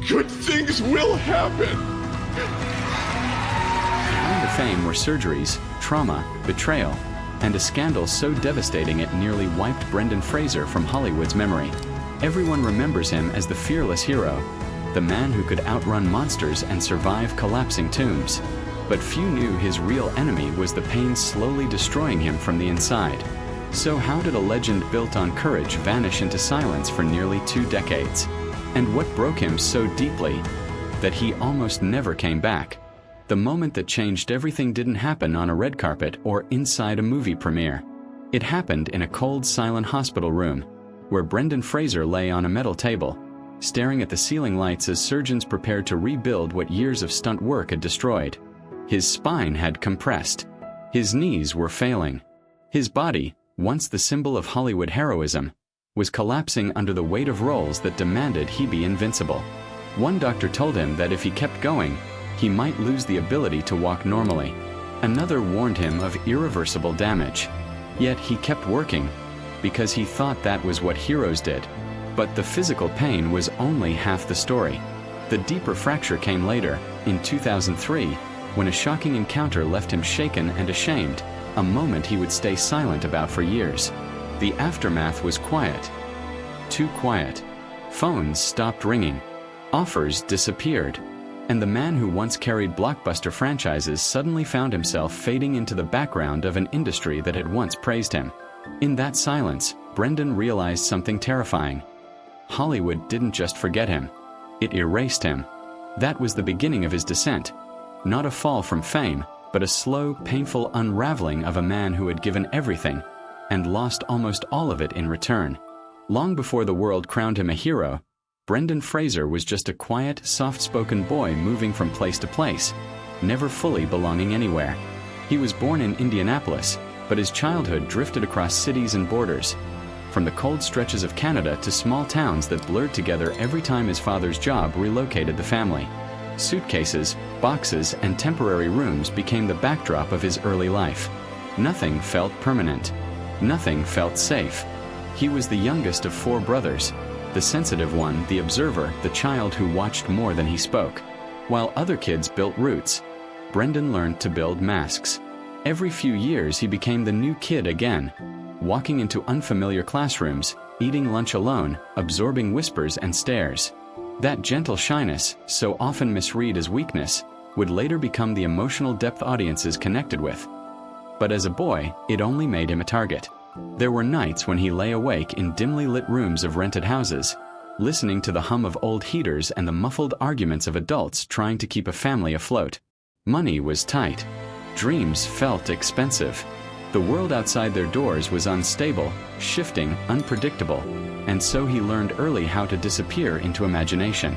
good things will happen. Behind the fame were surgeries, trauma, betrayal, and a scandal so devastating it nearly wiped Brendan Fraser from Hollywood's memory. Everyone remembers him as the fearless hero, the man who could outrun monsters and survive collapsing tombs. But few knew his real enemy was the pain slowly destroying him from the inside. So how did a legend built on courage vanish into silence for nearly 2 decades? And what broke him so deeply that he almost never came back? The moment that changed everything didn't happen on a red carpet or inside a movie premiere. It happened in a cold, silent hospital room, where Brendan Fraser lay on a metal table, staring at the ceiling lights as surgeons prepared to rebuild what years of stunt work had destroyed. His spine had compressed. His knees were failing. His body, once the symbol of Hollywood heroism, was collapsing under the weight of roles that demanded he be invincible. One doctor told him that if he kept going, he might lose the ability to walk normally. Another warned him of irreversible damage. Yet he kept working, because he thought that was what heroes did. But the physical pain was only half the story. The deeper fracture came later, in 2003, when a shocking encounter left him shaken and ashamed, a moment he would stay silent about for years. The aftermath was quiet. Too quiet. Phones stopped ringing. Offers disappeared. And the man who once carried blockbuster franchises suddenly found himself fading into the background of an industry that had once praised him. In that silence, Brendan realized something terrifying. Hollywood didn't just forget him. It erased him. That was the beginning of his descent. Not a fall from fame, but a slow, painful unraveling of a man who had given everything and lost almost all of it in return. Long before the world crowned him a hero, Brendan Fraser was just a quiet, soft-spoken boy moving from place to place, never fully belonging anywhere. He was born in Indianapolis, but his childhood drifted across cities and borders, from the cold stretches of Canada to small towns that blurred together every time his father's job relocated the family. Suitcases, boxes, and temporary rooms became the backdrop of his early life. Nothing felt permanent. Nothing felt safe. He was the youngest of 4 brothers, the sensitive one, the observer, the child who watched more than he spoke. While other kids built roots, Brendan learned to build masks. Every few years he became the new kid again, walking into unfamiliar classrooms, eating lunch alone, absorbing whispers and stares. That gentle shyness, so often misread as weakness, would later become the emotional depth audiences connected with. But as a boy, it only made him a target. There were nights when he lay awake in dimly lit rooms of rented houses, listening to the hum of old heaters and the muffled arguments of adults trying to keep a family afloat. Money was tight. Dreams felt expensive. The world outside their doors was unstable, shifting, unpredictable, and so he learned early how to disappear into imagination.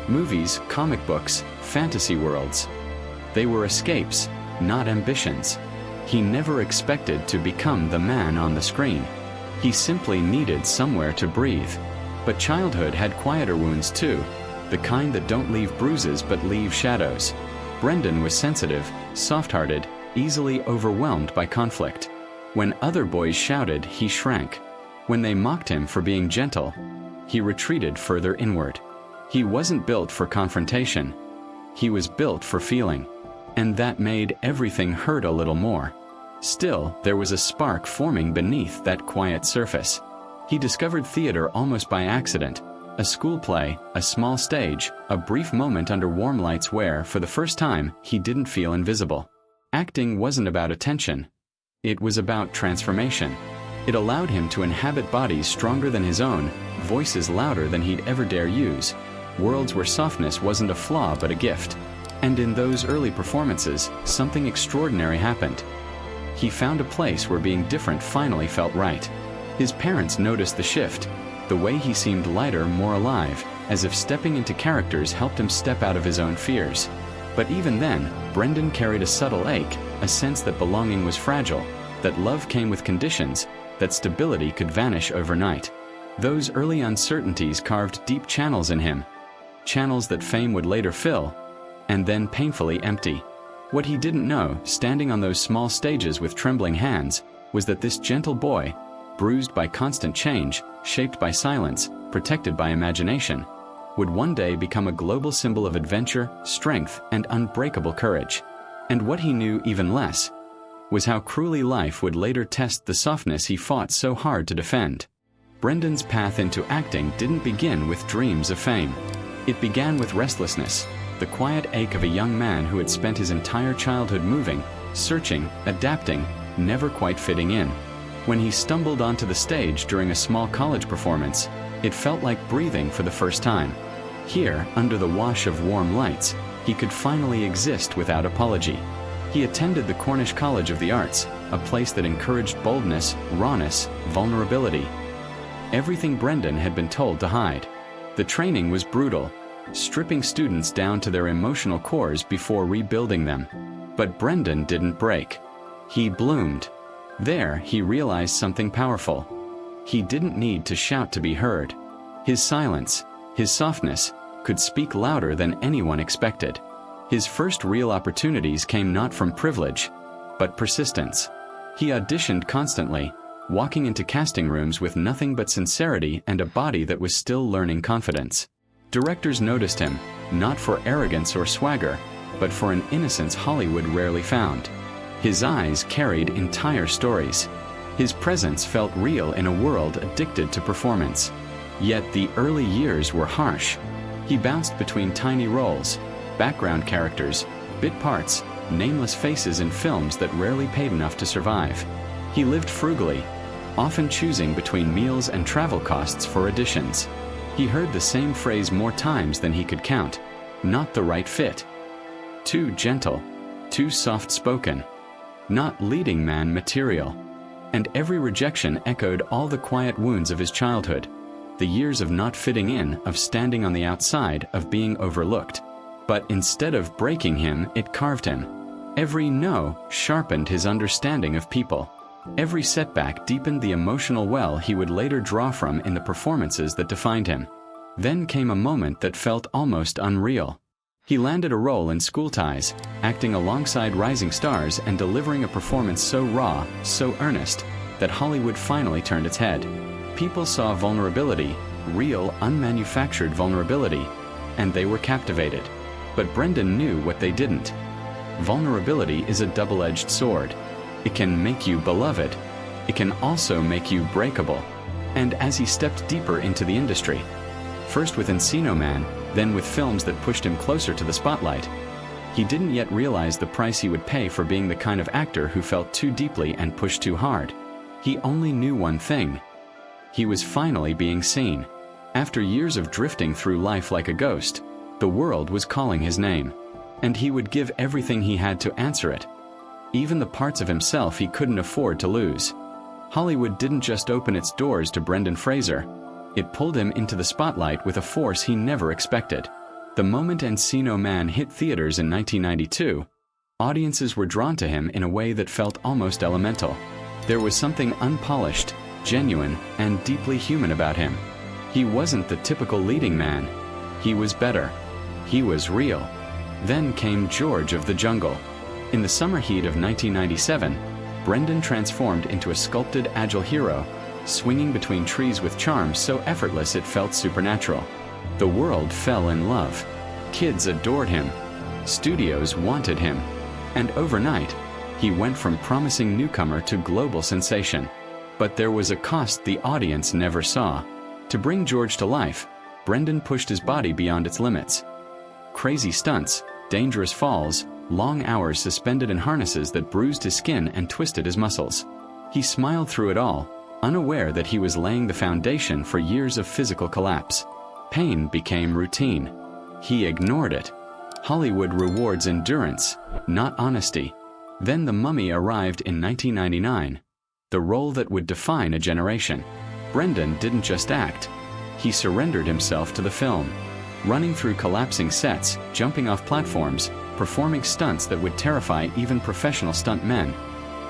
Movies, comic books, fantasy worlds. They were escapes, not ambitions. He never expected to become the man on the screen. He simply needed somewhere to breathe. But childhood had quieter wounds too, the kind that don't leave bruises but leave shadows. Brendan was sensitive, soft-hearted, easily overwhelmed by conflict. When other boys shouted, he shrank. When they mocked him for being gentle, he retreated further inward. He wasn't built for confrontation. He was built for feeling. And that made everything hurt a little more. Still, there was a spark forming beneath that quiet surface. He discovered theater almost by accident. A school play, a small stage, a brief moment under warm lights where, for the first time, he didn't feel invisible. Acting wasn't about attention. It was about transformation. It allowed him to inhabit bodies stronger than his own, voices louder than he'd ever dare use, worlds where softness wasn't a flaw but a gift. And in those early performances, something extraordinary happened. He found a place where being different finally felt right. His parents noticed the shift, the way he seemed lighter, more alive, as if stepping into characters helped him step out of his own fears. But even then, Brendan carried a subtle ache, a sense that belonging was fragile, that love came with conditions, that stability could vanish overnight. Those early uncertainties carved deep channels in him, channels that fame would later fill, and then painfully empty. What he didn't know, standing on those small stages with trembling hands, was that this gentle boy, bruised by constant change, shaped by silence, protected by imagination, would one day become a global symbol of adventure, strength, and unbreakable courage. And what he knew even less was how cruelly life would later test the softness he fought so hard to defend. Brendan's path into acting didn't begin with dreams of fame. It began with restlessness, the quiet ache of a young man who had spent his entire childhood moving, searching, adapting, never quite fitting in. When he stumbled onto the stage during a small college performance, it felt like breathing for the first time. Here, under the wash of warm lights, he could finally exist without apology. He attended the Cornish College of the Arts, a place that encouraged boldness, rawness, vulnerability. Everything Brendan had been told to hide. The training was brutal, stripping students down to their emotional cores before rebuilding them. But Brendan didn't break. He bloomed. There, he realized something powerful. He didn't need to shout to be heard. His silence, his softness, could speak louder than anyone expected. His first real opportunities came not from privilege, but persistence. He auditioned constantly, walking into casting rooms with nothing but sincerity and a body that was still learning confidence. Directors noticed him, not for arrogance or swagger, but for an innocence Hollywood rarely found. His eyes carried entire stories. His presence felt real in a world addicted to performance. Yet the early years were harsh. He bounced between tiny roles, background characters, bit parts, nameless faces in films that rarely paid enough to survive. He lived frugally, often choosing between meals and travel costs for auditions. He heard the same phrase more times than he could count: not the right fit. Too gentle, too soft-spoken, not leading man material. And every rejection echoed all the quiet wounds of his childhood. The years of not fitting in, of standing on the outside, of being overlooked. But instead of breaking him, it carved him. Every no sharpened his understanding of people. Every setback deepened the emotional well he would later draw from in the performances that defined him. Then came a moment that felt almost unreal. He landed a role in School Ties, acting alongside rising stars and delivering a performance so raw, so earnest, that Hollywood finally turned its head. People saw vulnerability, real, unmanufactured vulnerability, and they were captivated. But Brendan knew what they didn't. Vulnerability is a double-edged sword. It can make you beloved. It can also make you breakable. And as he stepped deeper into the industry, first with Encino Man, then with films that pushed him closer to the spotlight, he didn't yet realize the price he would pay for being the kind of actor who felt too deeply and pushed too hard. He only knew one thing. He was finally being seen. After years of drifting through life like a ghost, the world was calling his name. And he would give everything he had to answer it. Even the parts of himself he couldn't afford to lose. Hollywood didn't just open its doors to Brendan Fraser. It pulled him into the spotlight with a force he never expected. The moment Encino Man hit theaters in 1992, audiences were drawn to him in a way that felt almost elemental. There was something unpolished, genuine, and deeply human about him. He wasn't the typical leading man. He was better. He was real. Then came George of the Jungle. In the summer heat of 1997, Brendan transformed into a sculpted, agile hero, swinging between trees with charm so effortless it felt supernatural. The world fell in love. Kids adored him. Studios wanted him. And overnight, he went from promising newcomer to global sensation. But there was a cost the audience never saw. To bring George to life, Brendan pushed his body beyond its limits. Crazy stunts, dangerous falls, long hours suspended in harnesses that bruised his skin and twisted his muscles. He smiled through it all, unaware that he was laying the foundation for years of physical collapse. Pain became routine. He ignored it. Hollywood rewards endurance, not honesty. Then The Mummy arrived in 1999, the role that would define a generation. Brendan didn't just act. He surrendered himself to the film, running through collapsing sets, jumping off platforms, performing stunts that would terrify even professional stuntmen.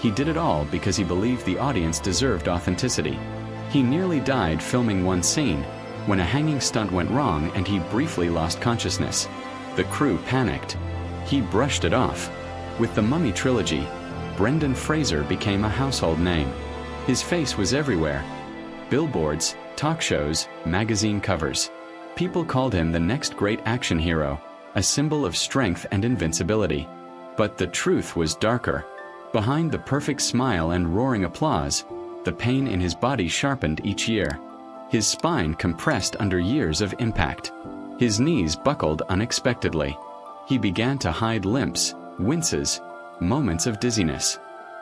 He did it all because he believed the audience deserved authenticity. He nearly died filming one scene, when a hanging stunt went wrong and he briefly lost consciousness. The crew panicked. He brushed it off. With the Mummy trilogy, Brendan Fraser became a household name. His face was everywhere. Billboards, talk shows, magazine covers. People called him the next great action hero, a symbol of strength and invincibility. But the truth was darker. Behind the perfect smile and roaring applause, the pain in his body sharpened each year. His spine compressed under years of impact. His knees buckled unexpectedly. He began to hide limps, winces, moments of dizziness.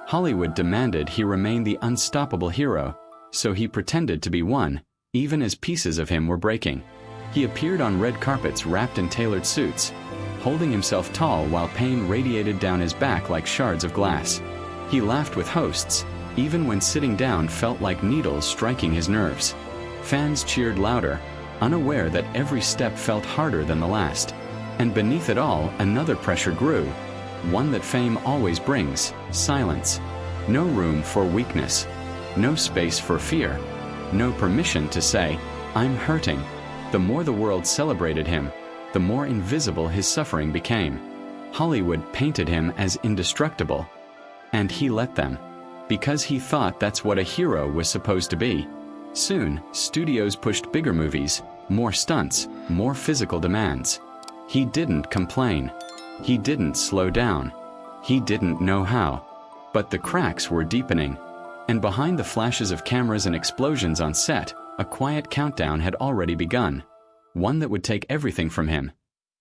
Hollywood demanded he remain the unstoppable hero, so he pretended to be one, even as pieces of him were breaking. He appeared on red carpets wrapped in tailored suits, holding himself tall while pain radiated down his back like shards of glass. He laughed with hosts, even when sitting down felt like needles striking his nerves. Fans cheered louder, unaware that every step felt harder than the last. And beneath it all, another pressure grew, one that fame always brings: silence. No room for weakness. No space for fear. No permission to say, "I'm hurting." The more the world celebrated him, the more invisible his suffering became. Hollywood painted him as indestructible. And he let them. Because he thought that's what a hero was supposed to be. Soon, studios pushed bigger movies, more stunts, more physical demands. He didn't complain. He didn't slow down. He didn't know how. But the cracks were deepening. And behind the flashes of cameras and explosions on set, a quiet countdown had already begun. One that would take everything from him.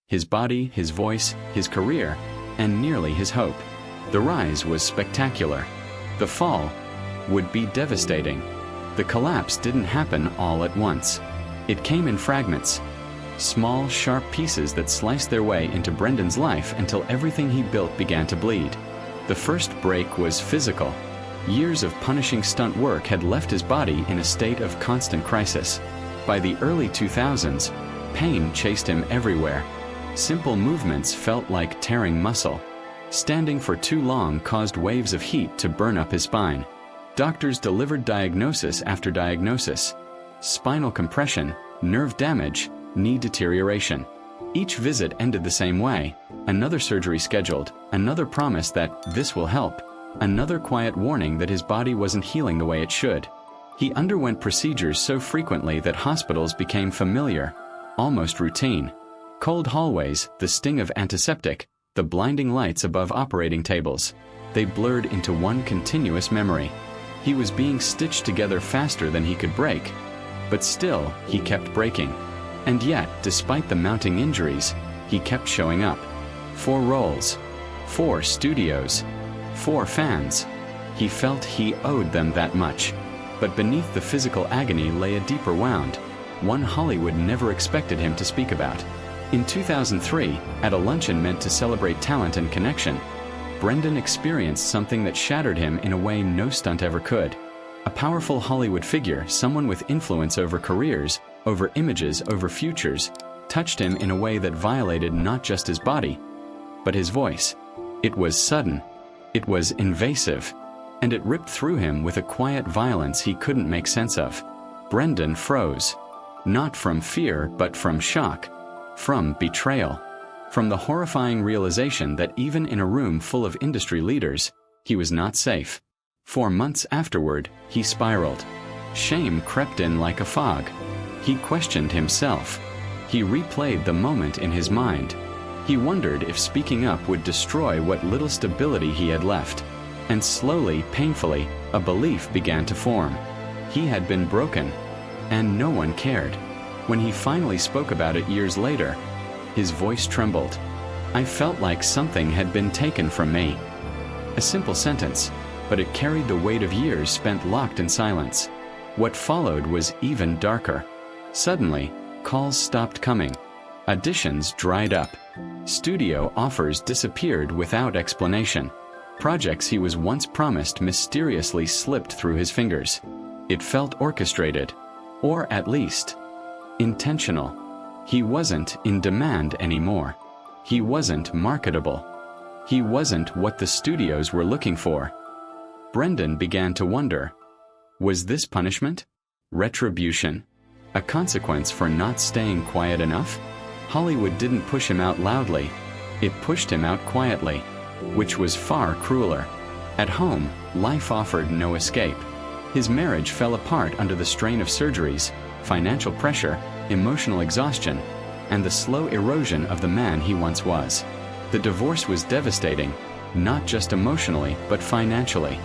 His body, his voice, his career, and nearly his hope. The rise was spectacular. The fall would be devastating. The collapse didn't happen all at once. It came in fragments. Small, sharp pieces that sliced their way into Brendan's life until everything he built began to bleed. The first break was physical. Years of punishing stunt work had left his body in a state of constant crisis. By the early 2000s, pain chased him everywhere. Simple movements felt like tearing muscle. Standing for too long caused waves of heat to burn up his spine. Doctors delivered diagnosis after diagnosis. Spinal compression, nerve damage, knee deterioration. Each visit ended the same way. Another surgery scheduled, another promise that this will help, another quiet warning that his body wasn't healing the way it should. He underwent procedures so frequently that hospitals became familiar, almost routine. Cold hallways, the sting of antiseptic, the blinding lights above operating tables. They blurred into one continuous memory. He was being stitched together faster than he could break. But still, he kept breaking. And yet, despite the mounting injuries, he kept showing up. 4 roles. 4 studios. 4 fans. He felt he owed them that much. But beneath the physical agony lay a deeper wound, one Hollywood never expected him to speak about. In 2003, at a luncheon meant to celebrate talent and connection, Brendan experienced something that shattered him in a way no stunt ever could. A powerful Hollywood figure, someone with influence over careers, over images, over futures, touched him in a way that violated not just his body, but his voice. It was sudden. It was invasive. And it ripped through him with a quiet violence he couldn't make sense of. Brendan froze. Not from fear, but from shock. From betrayal. From the horrifying realization that even in a room full of industry leaders, he was not safe. For months afterward, he spiraled. Shame crept in like a fog. He questioned himself. He replayed the moment in his mind. He wondered if speaking up would destroy what little stability he had left. And slowly, painfully, a belief began to form. He had been broken, and no one cared. When he finally spoke about it years later, his voice trembled. "I felt like something had been taken from me." A simple sentence, but it carried the weight of years spent locked in silence. What followed was even darker. Suddenly, calls stopped coming. Auditions dried up. Studio offers disappeared without explanation. Projects he was once promised mysteriously slipped through his fingers. It felt orchestrated, or at least, intentional. He wasn't in demand anymore. He wasn't marketable. He wasn't what the studios were looking for. Brendan began to wonder, was this punishment? Retribution? A consequence for not staying quiet enough? Hollywood didn't push him out loudly. It pushed him out quietly, which was far crueler. At home, life offered no escape. His marriage fell apart under the strain of surgeries, financial pressure, emotional exhaustion, and the slow erosion of the man he once was. The divorce was devastating, not just emotionally but financially.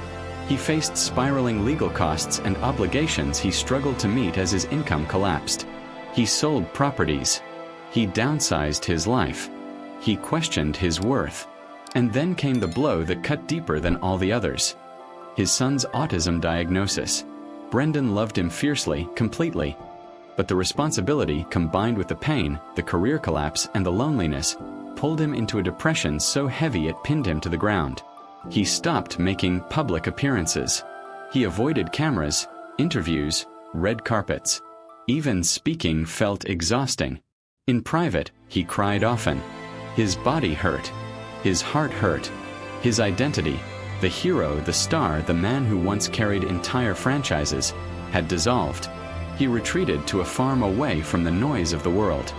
He faced spiraling legal costs and obligations he struggled to meet as his income collapsed. He sold properties. He downsized his life. He questioned his worth. And then came the blow that cut deeper than all the others. His son's autism diagnosis. Brendan loved him fiercely, completely. But the responsibility, combined with the pain, the career collapse, and the loneliness, pulled him into a depression so heavy it pinned him to the ground. He stopped making public appearances. He avoided cameras, interviews, red carpets. Even speaking felt exhausting. In private, he cried often. His body hurt. His heart hurt. His identity, the hero, the star, the man who once carried entire franchises, had dissolved. He retreated to a farm away from the noise of the world.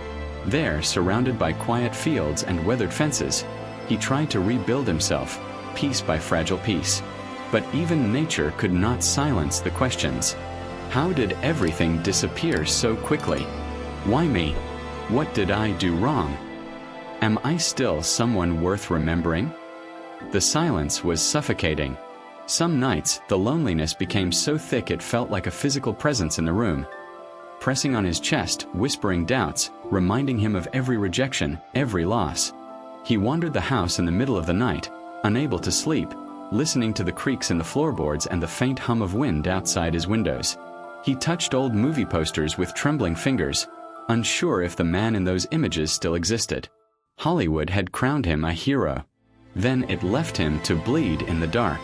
There, surrounded by quiet fields and weathered fences, he tried to rebuild himself, piece by fragile piece. But even nature could not silence the questions. How did everything disappear so quickly? Why me? What did I do wrong? Am I still someone worth remembering? The silence was suffocating. Some nights, the loneliness became so thick it felt like a physical presence in the room, pressing on his chest, whispering doubts, reminding him of every rejection, every loss. He wandered the house in the middle of the night, unable to sleep, listening to the creaks in the floorboards and the faint hum of wind outside his windows. He touched old movie posters with trembling fingers, unsure if the man in those images still existed. Hollywood had crowned him a hero. Then it left him to bleed in the dark.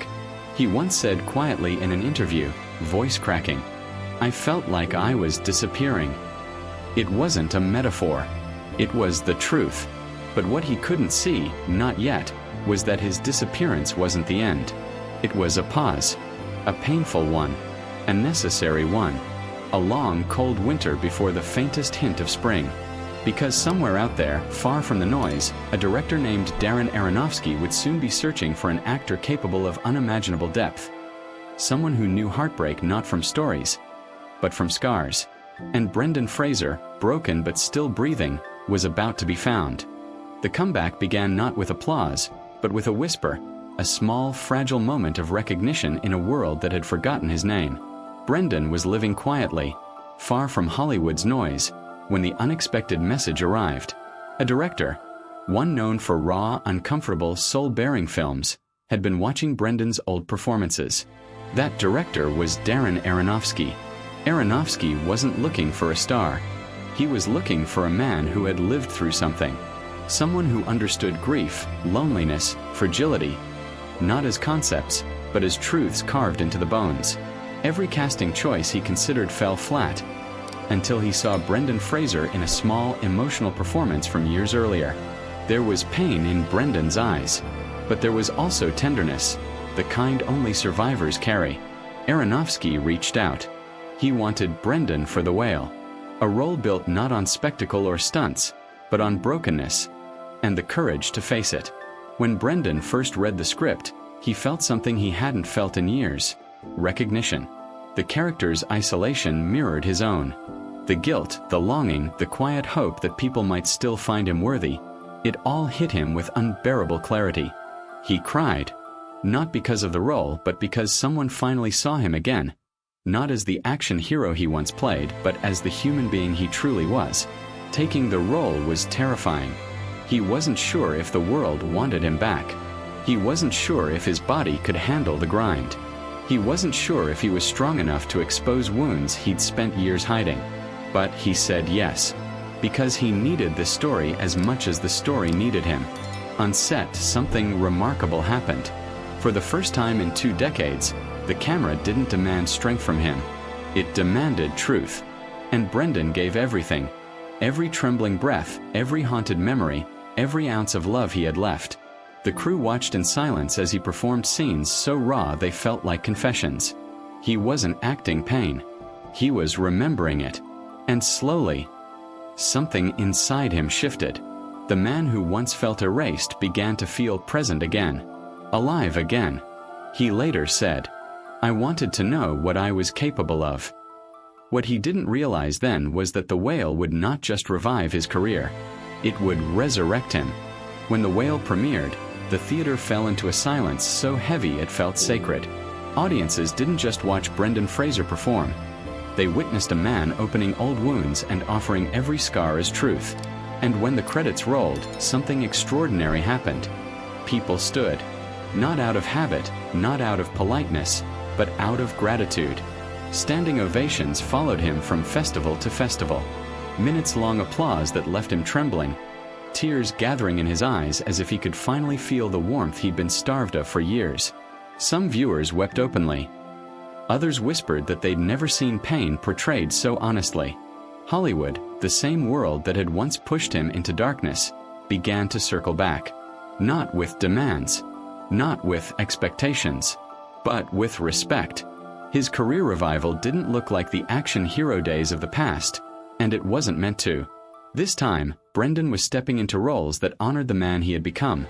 He once said quietly in an interview, voice cracking, "I felt like I was disappearing." It wasn't a metaphor. It was the truth. But what he couldn't see, not yet, was that his disappearance wasn't the end. It was a pause. A painful one. A necessary one. A long, cold winter before the faintest hint of spring. Because somewhere out there, far from the noise, a director named Darren Aronofsky would soon be searching for an actor capable of unimaginable depth. Someone who knew heartbreak not from stories, but from scars. And Brendan Fraser, broken but still breathing, was about to be found. The comeback began not with applause, but with a whisper, a small, fragile moment of recognition in a world that had forgotten his name. Brendan was living quietly, far from Hollywood's noise, when the unexpected message arrived. A director, one known for raw, uncomfortable, soul-bearing films, had been watching Brendan's old performances. That director was Darren Aronofsky. Aronofsky wasn't looking for a star. He was looking for a man who had lived through something. Someone who understood grief, loneliness, fragility, not as concepts, but as truths carved into the bones. Every casting choice he considered fell flat, until he saw Brendan Fraser in a small, emotional performance from years earlier. There was pain in Brendan's eyes, but there was also tenderness, the kind only survivors carry. Aronofsky reached out. He wanted Brendan for The Whale, a role built not on spectacle or stunts, but on brokenness, and the courage to face it. When Brendan first read the script, he felt something he hadn't felt in years: recognition. The character's isolation mirrored his own. The guilt, the longing, the quiet hope that people might still find him worthy, it all hit him with unbearable clarity. He cried, not because of the role, but because someone finally saw him again, not as the action hero he once played, but as the human being he truly was. Taking the role was terrifying. He wasn't sure if the world wanted him back. He wasn't sure if his body could handle the grind. He wasn't sure if he was strong enough to expose wounds he'd spent years hiding. But he said yes, because he needed the story as much as the story needed him. On set, something remarkable happened. For the first time in 2 decades, the camera didn't demand strength from him. It demanded truth. And Brendan gave everything. Every trembling breath, every haunted memory, every ounce of love he had left. The crew watched in silence as he performed scenes so raw they felt like confessions. He wasn't acting pain. He was remembering it. And slowly, something inside him shifted. The man who once felt erased began to feel present again, alive again. He later said, "I wanted to know what I was capable of." What he didn't realize then was that the whale would not just revive his career. It would resurrect him. When the whale premiered, the theater fell into a silence so heavy it felt sacred. Audiences didn't just watch Brendan Fraser perform. They witnessed a man opening old wounds and offering every scar as truth. And when the credits rolled, something extraordinary happened. People stood. Not out of habit, not out of politeness, but out of gratitude. Standing ovations followed him from festival to festival. Minutes-long applause that left him trembling. Tears gathering in his eyes as if he could finally feel the warmth he'd been starved of for years. Some viewers wept openly. Others whispered that they'd never seen pain portrayed so honestly. Hollywood, the same world that had once pushed him into darkness, began to circle back. Not with demands, not with expectations, but with respect. His career revival didn't look like the action hero days of the past, and it wasn't meant to. This time, Brendan was stepping into roles that honored the man he had become.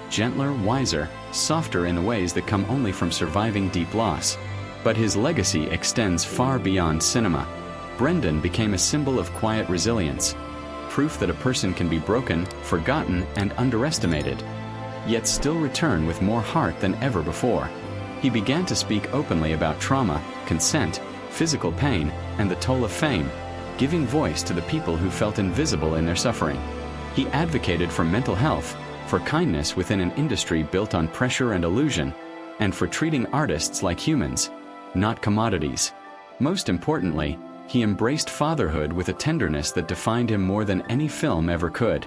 Gentler, wiser, softer in the ways that come only from surviving deep loss. But his legacy extends far beyond cinema. Brendan became a symbol of quiet resilience, proof that a person can be broken, forgotten, and underestimated, yet still return with more heart than ever before. He began to speak openly about trauma, consent, physical pain, and the toll of fame, giving voice to the people who felt invisible in their suffering. He advocated for mental health, for kindness within an industry built on pressure and illusion, and for treating artists like humans, not commodities. Most importantly, he embraced fatherhood with a tenderness that defined him more than any film ever could.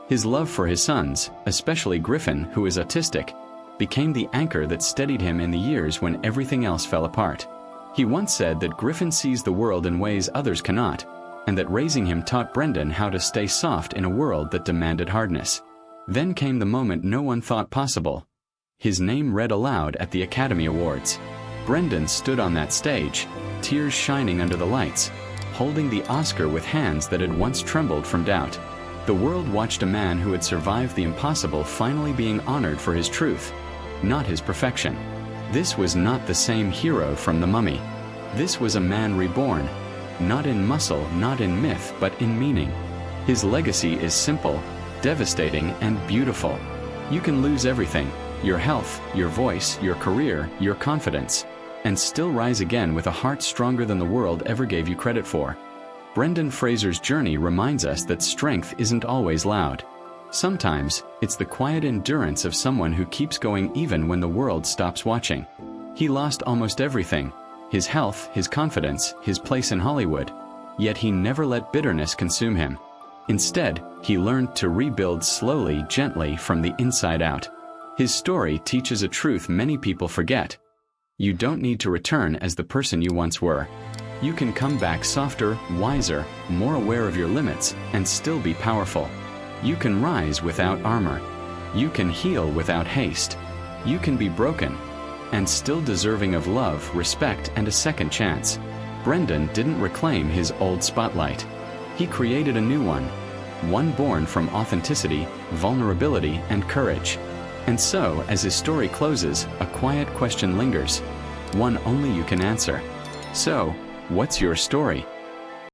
His love for his sons, especially Griffin, who is autistic, became the anchor that steadied him in the years when everything else fell apart. He once said that Griffin sees the world in ways others cannot, and that raising him taught Brendan how to stay soft in a world that demanded hardness. Then came the moment no one thought possible. His name read aloud at the Academy Awards. Brendan stood on that stage, tears shining under the lights, holding the Oscar with hands that had once trembled from doubt. The world watched a man who had survived the impossible finally being honored for his truth, not his perfection. This was not the same hero from The Mummy. This was a man reborn, not in muscle, not in myth, but in meaning. His legacy is simple, devastating, and beautiful. You can lose everything, your health, your voice, your career, your confidence, and still rise again with a heart stronger than the world ever gave you credit for. Brendan Fraser's journey reminds us that strength isn't always loud. Sometimes, it's the quiet endurance of someone who keeps going even when the world stops watching. He lost almost everything: his health, his confidence, his place in Hollywood. Yet he never let bitterness consume him. Instead, he learned to rebuild slowly, gently, from the inside out. His story teaches a truth many people forget. You don't need to return as the person you once were. You can come back softer, wiser, more aware of your limits, and still be powerful. You can rise without armor. You can heal without haste. You can be broken, and still deserving of love, respect, and a second chance. Brendan didn't reclaim his old spotlight. He created a new one born from authenticity, vulnerability, and courage. And so, as his story closes, a quiet question lingers, one only you can answer. So, what's your story?